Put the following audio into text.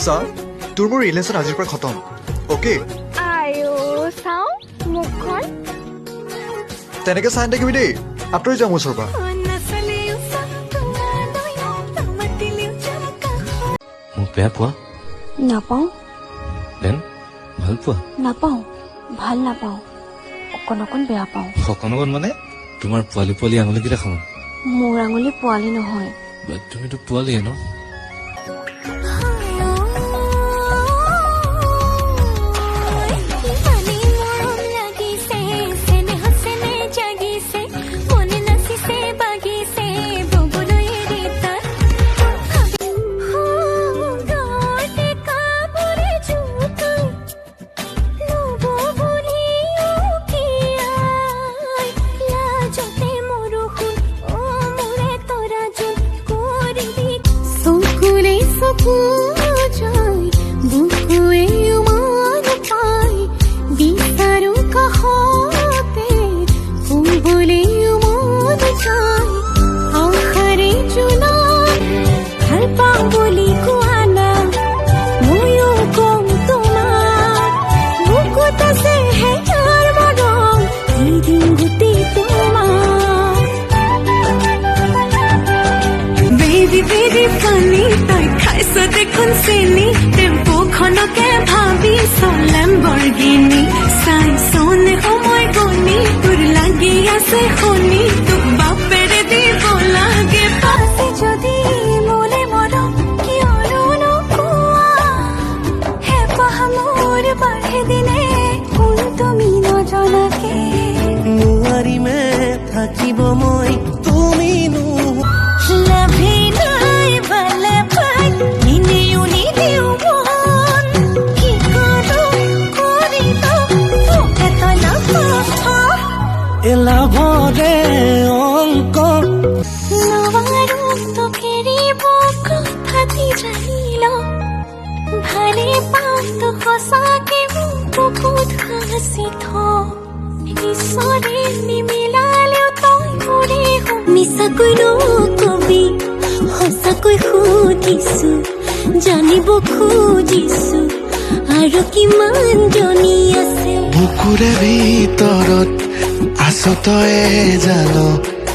চা তোৰ মোৰ ৰিলেশ্যন আজিৰ পৰা খতম অ'কে আইও চাও মুখখন তেনেকে চাই থাকিবি দেই আঁতৰি যাম ওচৰৰ পৰা মোক বেয়া পোৱা নাপাওঁ দেন ভাল পোৱা নাপাওঁ ভাল নাপাওঁ অকণ অকণ বেয়া পাওঁ অকণ অকণ মানে তোমাৰ পোৱালি পোৱালি আঙুলিকেইটা সমান মোৰ আঙুলি পোৱালি নহয় তুমিতো পোৱালিয়ে ন দেখোন চেনি টেম্পো খনকে ভাবি লেম্বৰগিনি চাইছনে সময় গনি তোৰ লাগি আছে শুনি তোক বাপেৰে দিব লাগে পাছে যদি মোলে মৰম কিয়নো নোকোৱা হেঁপাহ মোৰ বাঢ়ে দিনে কোন তুমি নজনাকে নোৱাৰিমে থাকিব মই তুমি লাভি নাই বালে পাই লাভৰে অংক নবাৰো তোকে কথাটি জানিল ভালে পাওঁ তো সঁচাকে বুকুত সাঁচি থ ঈশ্বৰে নিমিলালেও তই মোৰে মিছাকৈ নকবি সঁচাকৈ সুধিছো জানিব খুজিছো আৰু কিমান জনী আছে বুকুৰে ভিতৰত আছ তই জান